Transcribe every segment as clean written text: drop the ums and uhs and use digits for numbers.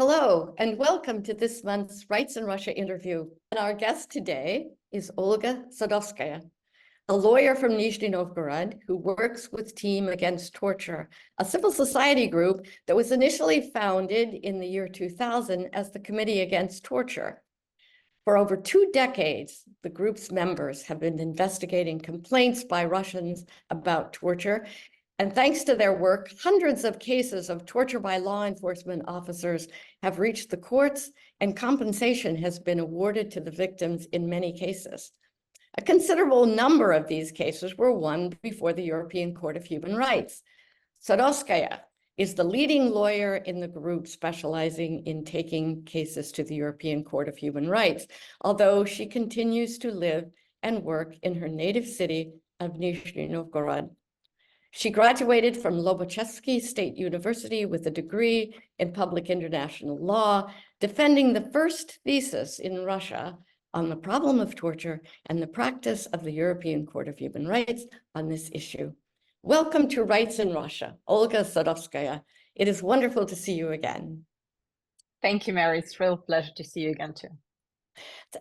Hello, and welcome to this month's Rights in Russia interview. And our guest today is Olga Sadovskaya, a lawyer from Nizhny Novgorod who works with Team Against Torture, a civil society group that was initially founded in the year 2000 as the Committee Against Torture. For over 2 decades, the group's members have been investigating complaints by Russians about torture. And thanks to their work, hundreds of cases of torture by law enforcement officers have reached the courts, and compensation has been awarded to the victims in many cases. A considerable number of these cases were won before the European Court of Human Rights. Sadovskaya is the leading lawyer in the group specializing in taking cases to the European Court of Human Rights, although she continues to live and work in her native city of Nizhny Novgorod. She graduated from Lobachevsky State University with a degree in public international law, defending the first thesis in Russia on the problem of torture and the practice of the European Court of Human Rights on this issue. Welcome to Rights in Russia, Olga Sadovskaya. It is wonderful to see you again. Thank you, Mary. It's a real pleasure to see you again, too.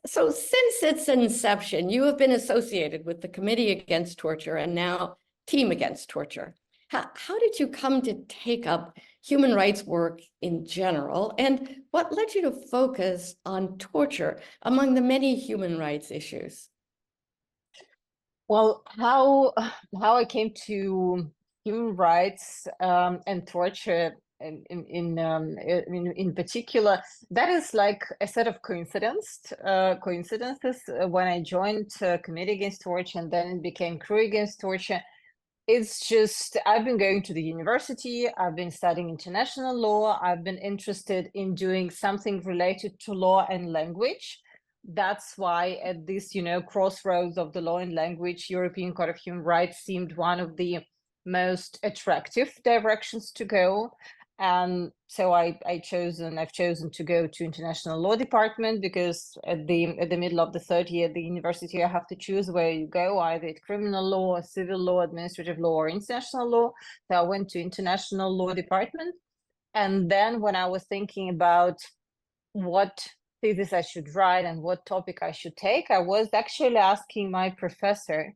So since its inception, you have been associated with the Committee Against Torture and now Team Against Torture. How did you come to take up human rights work in general, and what led you to focus on torture among the many human rights issues? Well, how I came to human rights and torture in particular, that is like a set of coincidences. When I joined Committee Against Torture and then it became Crew Against Torture. It's just, I've been going to the university, I've been studying international law, I've been interested in doing something related to law and language. That's why at this, crossroads of the law and language, European Court of Human Rights seemed one of the most attractive directions to go. And so I've chosen to go to international law department, because at the middle of the third year at the university, I have to choose where you go, either at criminal law, civil law, administrative law, or international law. So I went to international law department. And then when I was thinking about what thesis I should write and what topic I should take, I was actually asking my professor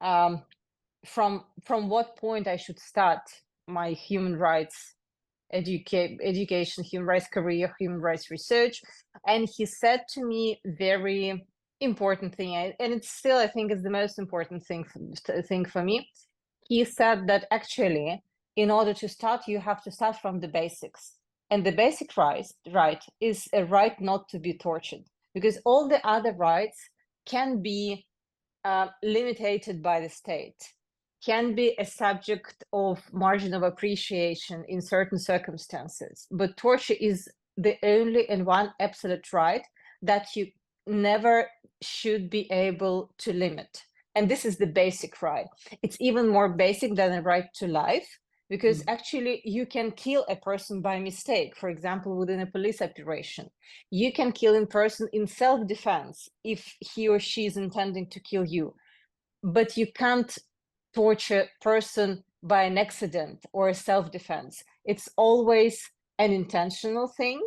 from what point I should start my human rights education, human rights career, human rights research. And he said to me very important thing, and it's still, I think, is the most important thing for me. He said that actually, in order to start, you have to start from the basics. And the basic right is a right not to be tortured, because all the other rights can be limited by the state, can be a subject of margin of appreciation in certain circumstances. But torture is the only and one absolute right that you never should be able to limit. And this is the basic right. It's even more basic than a right to life, because actually you can kill a person by mistake, for example, within a police operation. You can kill a person in self-defense if he or she is intending to kill you, but you can't torture person by an accident or a self-defense. It's always an intentional thing,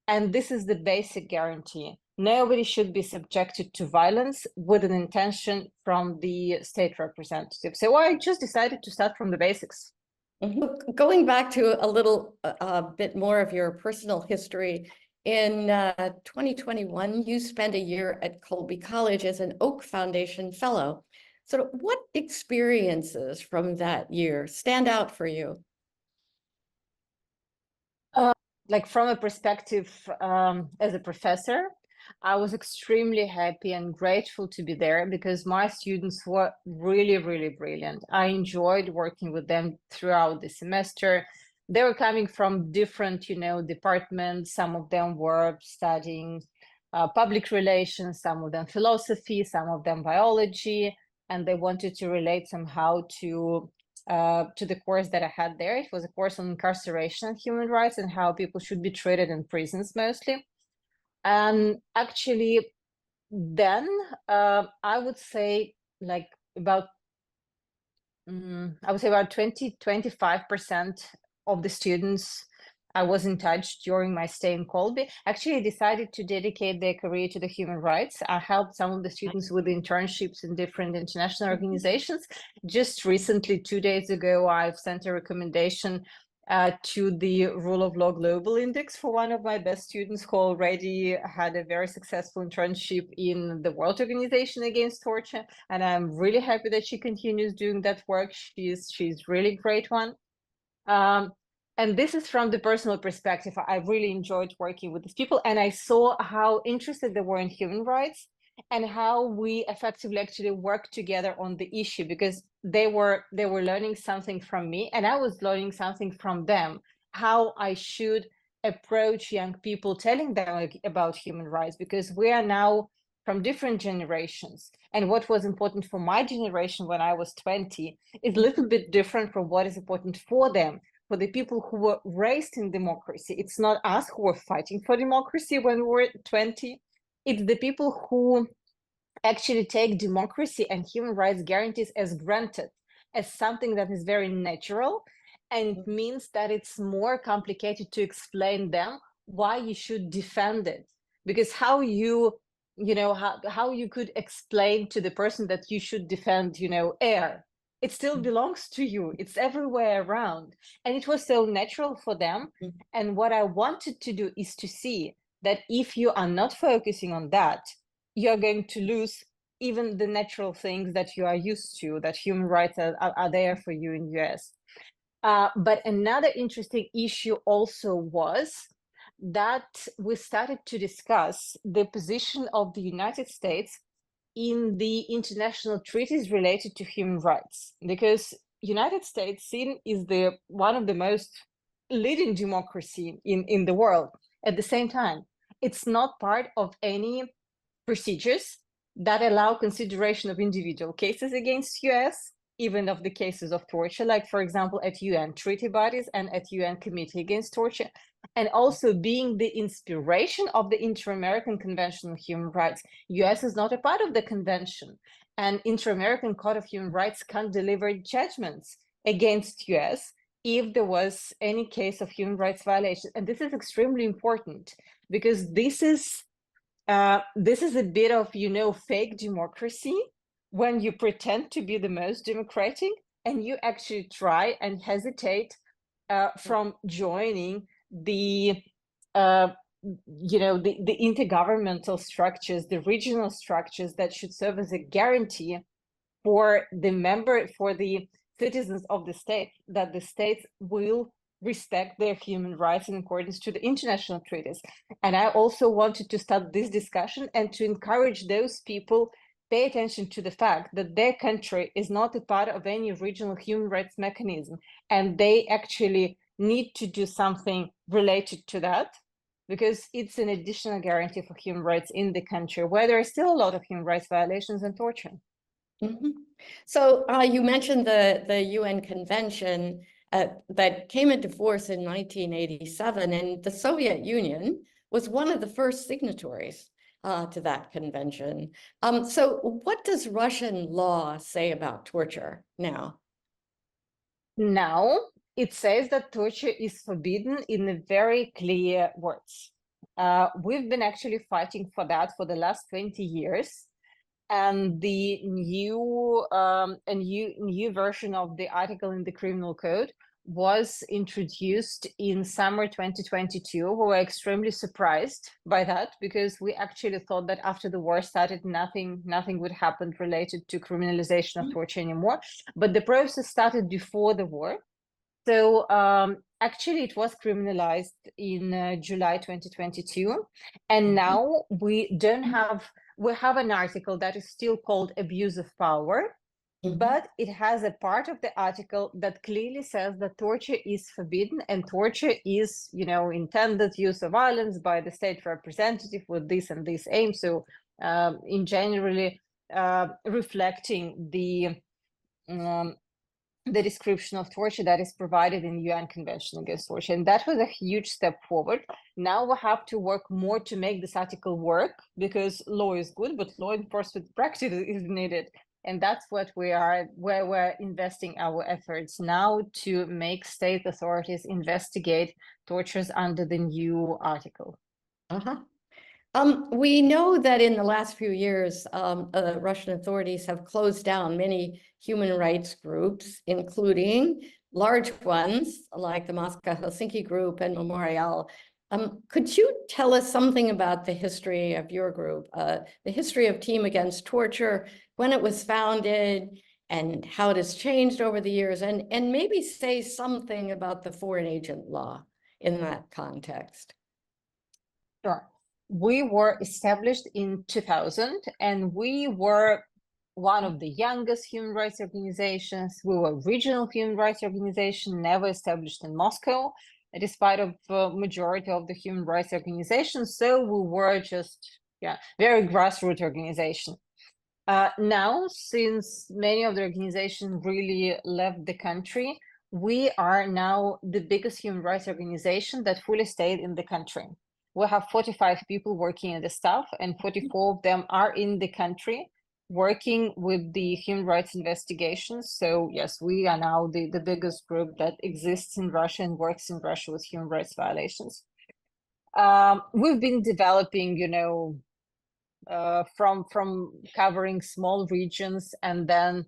and this is the basic guarantee. Nobody should be subjected to violence with an intention from the state representative. So I just decided to start from the basics. Going back to a bit more of your personal history, in 2021, you spent a year at Colby College as an Oak Foundation Fellow. So what experiences from that year stand out for you? Like from a perspective as a professor, I was extremely happy and grateful to be there, because my students were really, really brilliant. I enjoyed working with them throughout the semester. They were coming from different, departments. Some of them were studying public relations, some of them philosophy, some of them biology, and they wanted to relate somehow to the course that I had there. It was a course on incarceration and human rights and how people should be treated in prisons mostly. And actually, then I would say like about 20-25% of the students I was in touch during my stay in Colby, actually decided to dedicate their career to the human rights. I helped some of the students with internships in different international organizations. Just recently, 2 days ago, I've sent a recommendation to the Rule of Law Global Index for one of my best students who already had a very successful internship in the World Organization Against Torture. And I'm really happy that she continues doing that work. She's really great one. And this is from the personal perspective. I really enjoyed working with these people, and I saw how interested they were in human rights and how we effectively actually worked together on the issue, because they were learning something from me and I was learning something from them, how I should approach young people, telling them about human rights, because we are now from different generations. And what was important for my generation when I was 20 is a little bit different from what is important for them, for the people who were raised in democracy. It's not us who were fighting for democracy when we were 20. It's the people who actually take democracy and human rights guarantees as granted, as something that is very natural. And it means that it's more complicated to explain them why you should defend it. Because how you could explain to the person that you should defend, air, it still belongs to you, it's everywhere around. And it was so natural for them. And what I wanted to do is to see that if you are not focusing on that, you're going to lose even the natural things that you are used to, that human rights are there for you in US. But another interesting issue also was that we started to discuss the position of the United States in the international treaties related to human rights, because United States is one of the most leading democracy in the world. At the same time, it's not part of any procedures that allow consideration of individual cases against US, even of the cases of torture, like, for example, at UN treaty bodies and at UN Committee Against Torture, and also being the inspiration of the Inter-American Convention on Human Rights. US is not a part of the convention, and Inter-American Court of Human Rights can't deliver judgments against US if there was any case of human rights violation. And this is extremely important, because this is a bit of, fake democracy, when you pretend to be the most democratic and you actually try and hesitate from joining the intergovernmental structures, the regional structures that should serve as a guarantee for the citizens of the state, that the states will respect their human rights in accordance to the international treaties. And I also wanted to start this discussion and to encourage those people pay attention to the fact that their country is not a part of any regional human rights mechanism, and they actually need to do something related to that, because it's an additional guarantee for human rights in the country where there are still a lot of human rights violations and torture. So you mentioned the UN Convention that came into force in 1987, and the Soviet Union was one of the first signatories to that convention. So what does Russian law say about torture now? Now, it says that torture is forbidden in very clear words. We've been actually fighting for that for the last 20 years. And the new version of the article in the criminal code was introduced in summer 2022. We were extremely surprised by that, because we actually thought that after the war started, nothing would happen related to criminalization of torture anymore. But the process started before the war. So actually, it was criminalized in July 2022. And now we have an article that is still called abuse of power, but it has a part of the article that clearly says that torture is forbidden, and torture is, intended use of violence by the state representative with this and this aim. So in generally reflecting the description of torture that is provided in UN Convention Against Torture. And that was a huge step forward. Now we have to work more to make this article work, because law is good, but law enforcement practice is needed. And that's what where we're investing our efforts now to make state authorities investigate tortures under the new article. Uh-huh. We know that in the last few years, Russian authorities have closed down many human rights groups, including large ones like the Moscow-Helsinki Group and Memorial. Could you tell us something about the history of your group, the history of Team Against Torture, when it was founded, and how it has changed over the years, and maybe say something about the foreign agent law in that context? Sure. We were established in 2000, and we were one of the youngest human rights organizations. We were a regional human rights organization, never established in Moscow, despite of majority of the human rights organizations. So we were just, very grassroots organization. Now, since many of the organizations really left the country, we are now the biggest human rights organization that fully stayed in the country. We have 45 people working in the staff, and 44 of them are in the country working with the human rights investigations. So yes, we are now the biggest group that exists in Russia and works in Russia with human rights violations. We've been developing, from covering small regions and then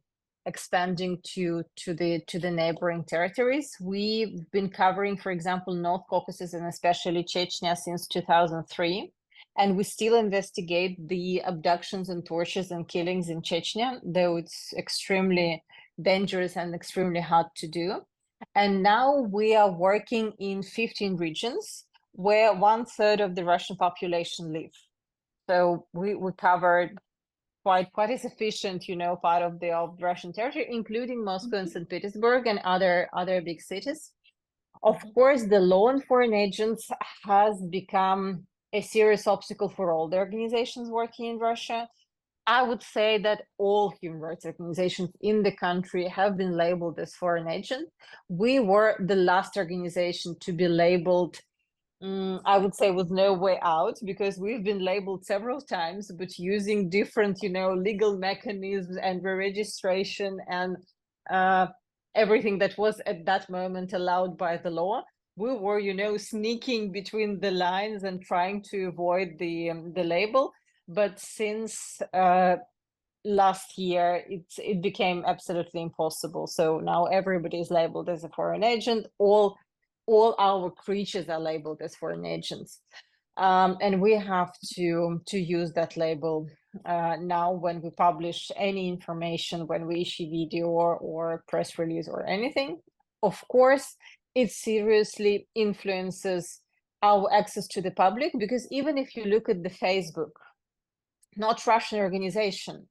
expanding to the neighboring territories. We've been covering, for example, North Caucasus and especially Chechnya since 2003. And we still investigate the abductions and tortures and killings in Chechnya, though it's extremely dangerous and extremely hard to do. And now we are working in 15 regions where 1/3 of the Russian population live. So we covered quite a sufficient, part of the Russian territory, including Moscow and St. Petersburg and other big cities. Of course, the law on foreign agents has become a serious obstacle for all the organizations working in Russia. I would say that all human rights organizations in the country have been labeled as foreign agent. We were the last organization to be labeled, I would say, with no way out, because we've been labeled several times, but using different, legal mechanisms and re-registration and everything that was at that moment allowed by the law. We were, sneaking between the lines and trying to avoid the label. But since last year, it became absolutely impossible. So now everybody is labeled as a foreign agent. All our creatures are labeled as foreign agents. And we have to use that label now when we publish any information, when we issue video or press release or anything. Of course, it seriously influences our access to the public, because even if you look at the Facebook, not Russian organization,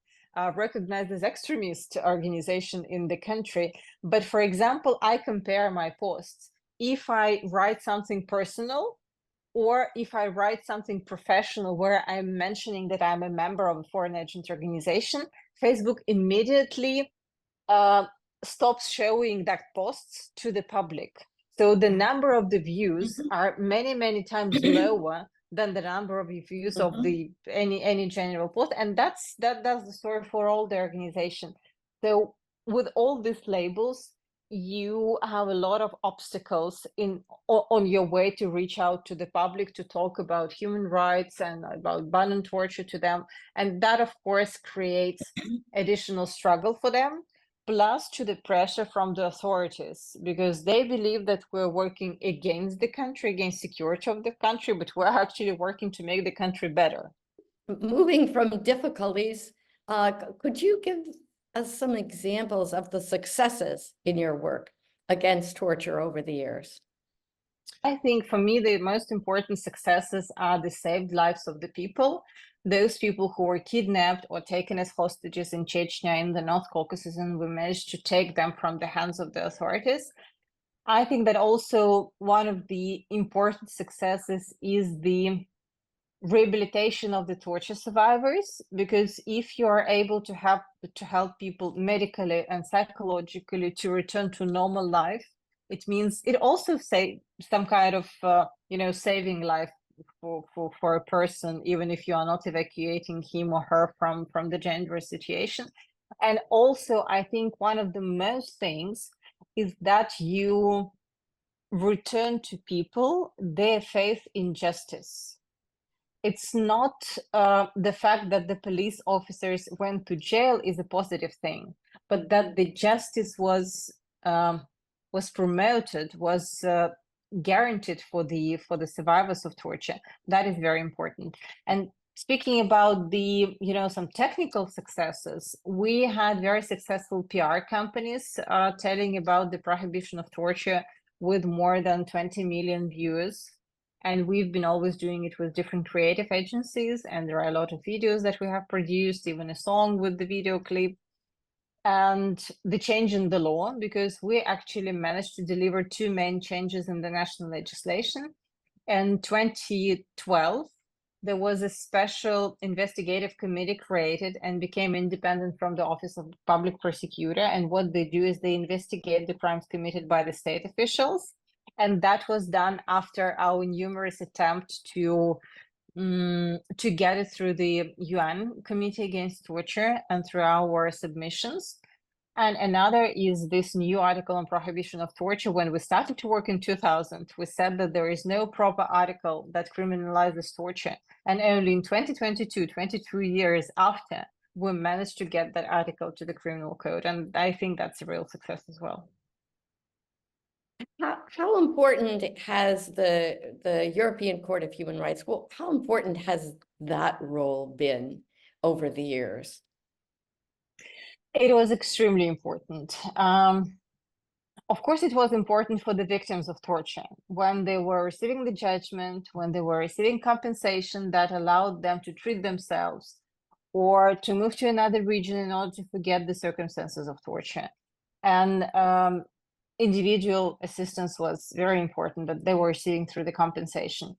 recognized as extremist organization in the country. But for example, I compare my posts. If I write something personal, or if I write something professional where I'm mentioning that I'm a member of a foreign agent organization, Facebook immediately stops showing that posts to the public. So the number of the views are many times lower than the number of views of the any general post, and that's the story for all the organization. So with all these labels, you have a lot of obstacles on your way to reach out to the public, to talk about human rights and about ban torture to them, and that of course creates additional struggle for them, plus to the pressure from the authorities, because they believe that we're working against the country, against security of the country, but we're actually working to make the country better. Moving from difficulties, could you give us some examples of the successes in your work against torture over the years? I think for me, the most important successes are the saved lives of the people, those people who were kidnapped or taken as hostages in Chechnya, in the North Caucasus, and we managed to take them from the hands of the authorities. I think that also one of the important successes is the rehabilitation of the torture survivors, because if you are able to help people medically and psychologically to return to normal life, it means it also say some kind of saving life for a person, even if you are not evacuating him or her from the dangerous situation. And also, I think one of the most things is that you return to people their faith in justice. It's not the fact that the police officers went to jail is a positive thing, but that the justice was promoted, was guaranteed for the survivors of torture. That is very important. And speaking about the some technical successes, we had very successful PR companies telling about the prohibition of torture with more than 20 million views. And we've been always doing it with different creative agencies, and there are a lot of videos that we have produced, even a song with the video clip. And the change in the law, because we actually managed to deliver two main changes in the national legislation. In 2012, there was a special investigative committee created and became independent from the Office of Public Prosecutor. And what they do is they investigate the crimes committed by the state officials. And that was done after our numerous attempts to get it through the UN Committee Against Torture and through our submissions. And another is this new article on prohibition of torture. When we started to work in 2000, we said that there is no proper article that criminalizes torture. And only in 2022, 22 years after, we managed to get that article to the criminal code. And I think that's a real success as well. How important has the European Court of Human Rights, well, how important has that role been over the years? It was extremely important. Of course, it was important for the victims of torture when they were receiving the judgment, when they were receiving compensation that allowed them to treat themselves or to move to another region in order to forget the circumstances of torture. And individual assistance was very important that they were receiving through the compensation.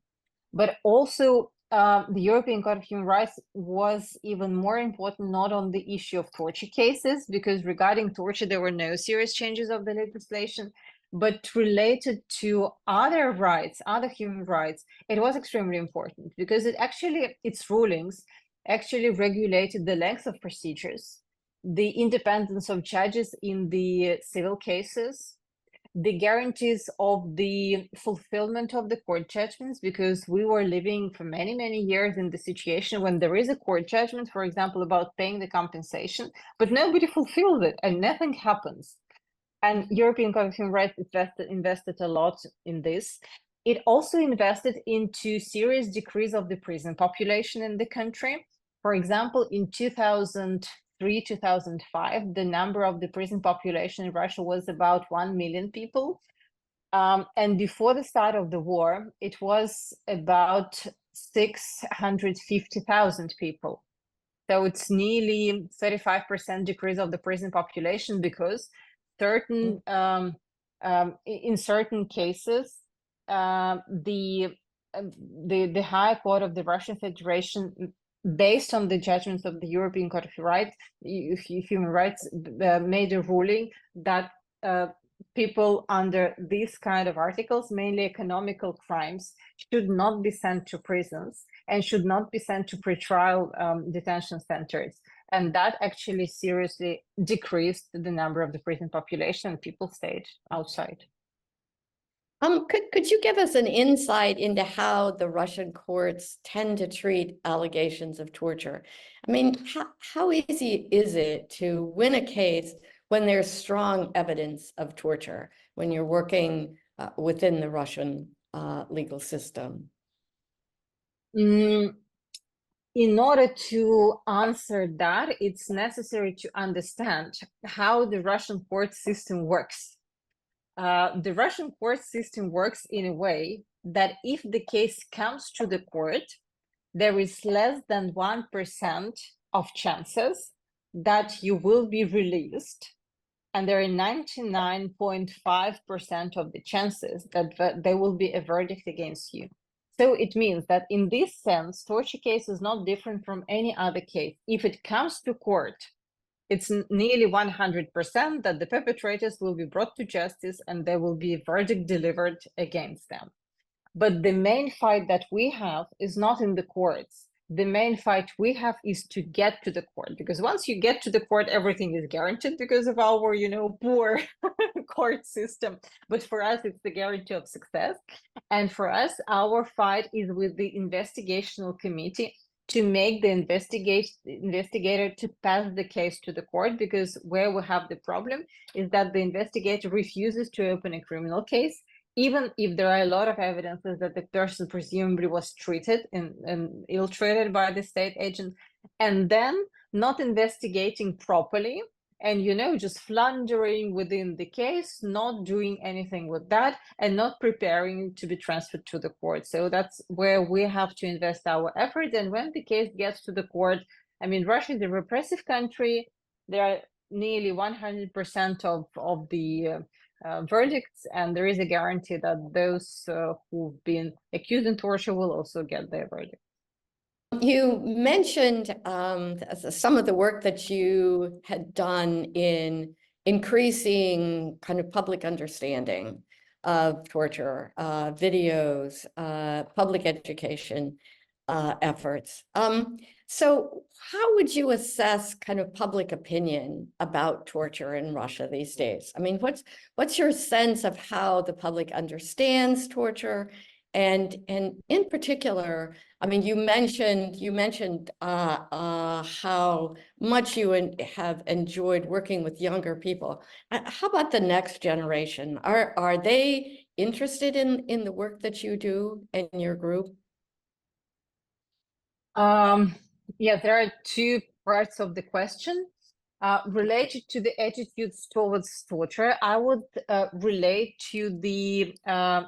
But also, the European Court of Human Rights was even more important, not on the issue of torture cases, because regarding torture, there were no serious changes of the legislation, but related to other rights, other human rights, it was extremely important because its rulings actually regulated the length of procedures, the independence of judges in the civil cases, the guarantees of the fulfillment of the court judgments, because we were living for many, many years in the situation when there is a court judgment, for example, about paying the compensation, but nobody fulfilled it and nothing happens. And European Court of Human Rights invested a lot in this. It also invested into serious decrease of the prison population in the country. For example, in 2003-2005, the number of the prison population in Russia was about 1 million people. And before the start of the war, it was about 650,000 people. So it's nearly 35% decrease of the prison population because in certain cases, the High Court of the Russian Federation, based on the judgments of the European Court of Human Rights, made a ruling that people under these kind of articles, mainly economical crimes, should not be sent to prisons and should not be sent to pretrial detention centers. And that actually seriously decreased the number of the prison population, and people stayed outside. Could you give us an insight into how the Russian courts tend to treat allegations of torture? I mean, how easy is it to win a case when there's strong evidence of torture, when you're working within the Russian legal system? In order to answer that, it's necessary to understand how the Russian court system works. The Russian court system works in a way that if the case comes to the court, there is less than 1% of chances that you will be released. And there are 99.5% of the chances that there will be a verdict against you. So it means that in this sense, torture case is not different from any other case. If it comes to court, it's nearly 100% that the perpetrators will be brought to justice and there will be a verdict delivered against them. But the main fight that we have is not in the courts. the main fight we have is to get to the court, because once you get to the court, everything is guaranteed because of our, poor court system. But for us, it's the guarantee of success. And for us, our fight is with the investigational committee to make the investigator to pass the case to the court, because where we have the problem is that the investigator refuses to open a criminal case, even if there are a lot of evidences that the person presumably was treated and ill-treated by the state agent, and then not investigating properly and, just floundering within the case, not doing anything with that, and not preparing to be transferred to the court. So that's where we have to invest our effort. And when the case gets to the court, I mean, Russia is a repressive country. There are nearly 100% of the verdicts, and there is a guarantee that those who've been accused in torture will also get their verdict. You mentioned some of the work that you had done in increasing kind of public understanding of torture, videos, public education efforts. So how would you assess kind of public opinion about torture in Russia these days? I mean, what's your sense of how the public understands torture? And in particular, I mean, you mentioned how much you have enjoyed working with younger people. How about the next generation? Are they interested in the work that you do in your group? Yeah, there are two parts of the question. Related to the attitudes towards torture, I would relate to the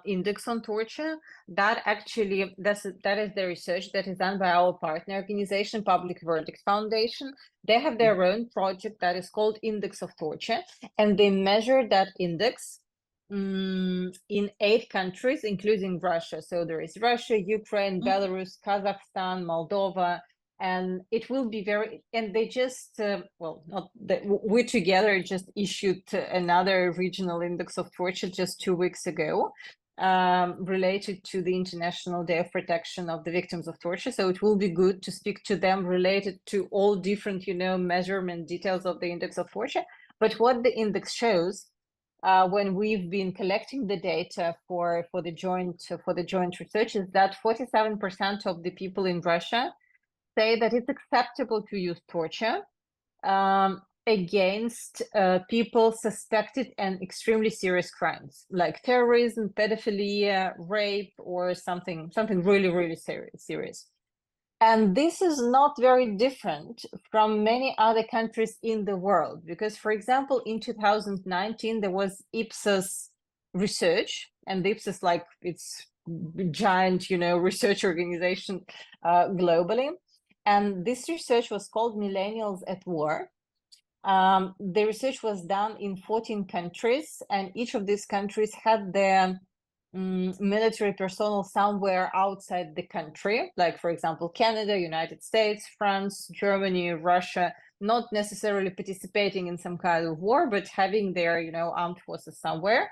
index on torture. That is the research that is done by our partner organization, Public Verdict Foundation. They have their own project that is called Index of Torture, and they measure that index in 8 countries, including Russia. So there is Russia, Ukraine, Belarus, Kazakhstan, Moldova. And it will be and they just, we together just issued another regional index of torture just 2 weeks ago, related to the International Day of Protection of the Victims of Torture. So it will be good to speak to them related to all different, measurement details of the index of torture. But what the index shows, when we've been collecting the data for the joint research, is that 47% of the people in Russia say that it's acceptable to use torture against people suspected in extremely serious crimes like terrorism, pedophilia, rape, or something really, really serious. And this is not very different from many other countries in the world, because, for example, in 2019, there was Ipsos research, and Ipsos, it's giant, research organization globally. And this research was called Millennials at War. The research was done in 14 countries, and each of these countries had their military personnel somewhere outside the country, like, for example, Canada, United States, France, Germany, Russia, not necessarily participating in some kind of war, but having their, armed forces somewhere.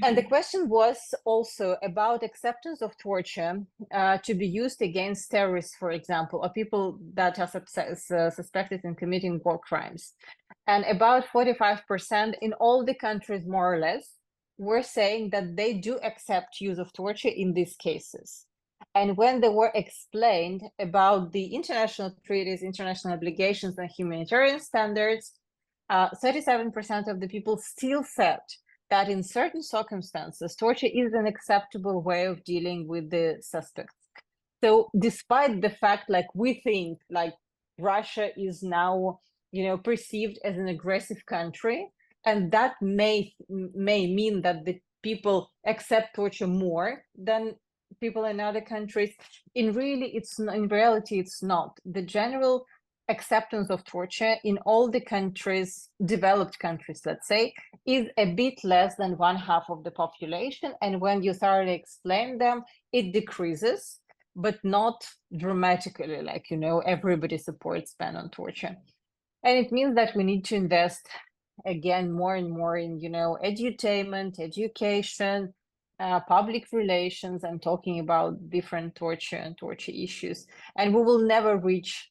And the question was also about acceptance of torture to be used against terrorists, for example, or people that are suspected in committing war crimes. And about 45% in all the countries, more or less, were saying that they do accept use of torture in these cases. And when they were explained about the international treaties, international obligations, and humanitarian standards, 37% of the people still said that in certain circumstances, torture is an acceptable way of dealing with the suspects. So despite the fact, we think Russia is now, perceived as an aggressive country, and that may mean that the people accept torture more than people in other countries. In reality, it's not. The general acceptance of torture in all the countries, developed countries, let's say, is a bit less than 1/2 of the population. And when you thoroughly explain them, it decreases, but not dramatically, everybody supports ban on torture. And it means that we need to invest, again, more and more in, edutainment, education, public relations. I'm talking about different torture and torture issues, and we will never reach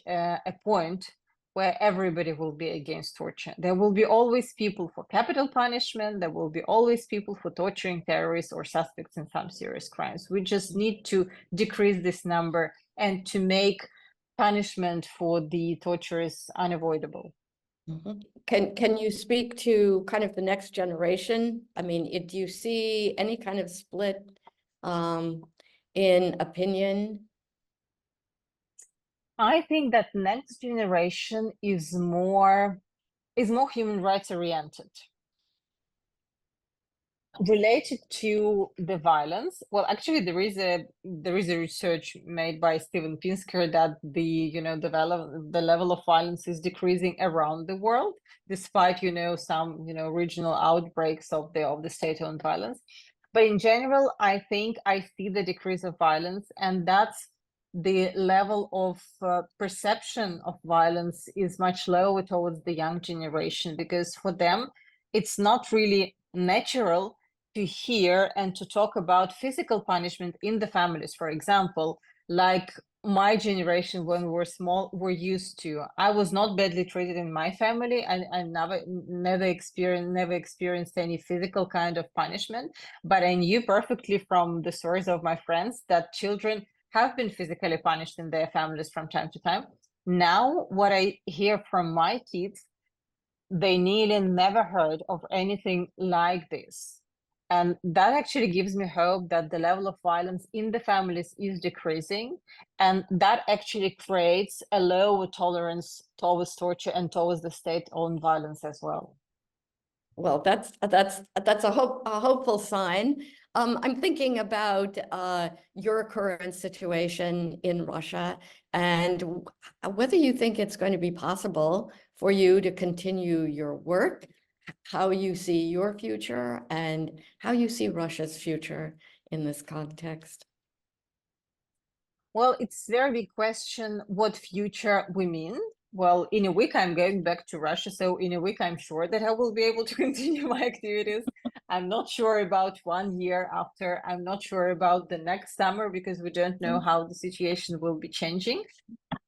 a point where everybody will be against torture. There will be always people for capital punishment. There will be always people for torturing terrorists or suspects in some serious crimes. We just need to decrease this number and to make punishment for the torturers unavoidable. Mm-hmm. Can you speak to kind of the next generation? I mean, do you see any kind of split in opinion? I think that next generation is more human rights oriented. Related to the violence, well, actually, there is a research made by Steven Pinsker that the level of violence is decreasing around the world, despite some regional outbreaks of the state-owned violence. But in general, I think I see the decrease of violence, and that's the level of perception of violence is much lower towards the young generation, because for them it's not really natural to hear and to talk about physical punishment in the families, for example, like my generation when we were small were used to. I was not badly treated in my family, and I never experienced any physical kind of punishment, but I knew perfectly from the stories of my friends that children have been physically punished in their families from time to time. Now, what I hear from my kids, they nearly never heard of anything like this. And that actually gives me hope that the level of violence in the families is decreasing. And that actually creates a lower tolerance towards torture and towards the state-owned violence as well. Well, that's a hopeful sign. I'm thinking about your current situation in Russia and whether you think it's going to be possible for you to continue your work, how you see your future, and how you see Russia's future in this context. Well, it's a very big question what future we mean. Well, in a week, I'm going back to Russia. So in a week, I'm sure that I will be able to continue my activities. I'm not sure about 1 year after. I'm not sure about the next summer because we don't know how the situation will be changing.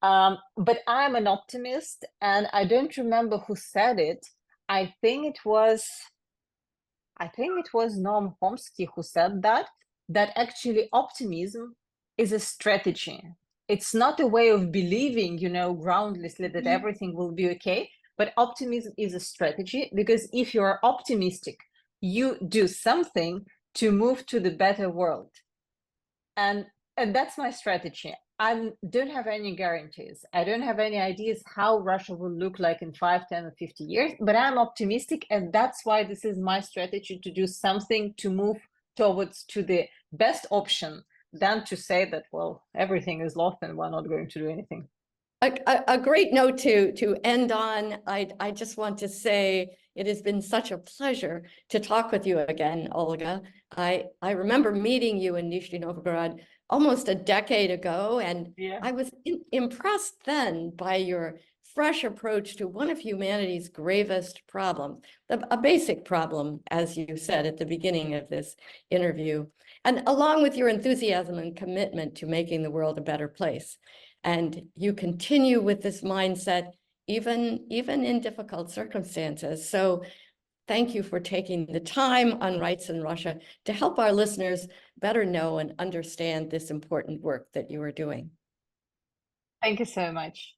But I'm an optimist, and I don't remember who said it. I think it was Noam Chomsky who said that actually optimism is a strategy. It's not a way of believing, groundlessly that everything will be okay, but optimism is a strategy, because if you are optimistic, you do something to move to the better world. And that's my strategy. I don't have any guarantees. I don't have any ideas how Russia will look like in 5, 10, or 50 years, but I'm optimistic. And that's why this is my strategy, to do something to move towards to the best option than to say that, well, everything is lost and we're not going to do anything. A great note to end on. I just want to say it has been such a pleasure to talk with you again, Olga. I remember meeting you in Nizhny Novgorod almost a decade ago, and I was impressed then by your fresh approach to one of humanity's gravest problems, a basic problem, as you said at the beginning of this interview, and along with your enthusiasm and commitment to making the world a better place. And you continue with this mindset, even in difficult circumstances. So thank you for taking the time on Rights in Russia to help our listeners better know and understand this important work that you are doing. Thank you so much.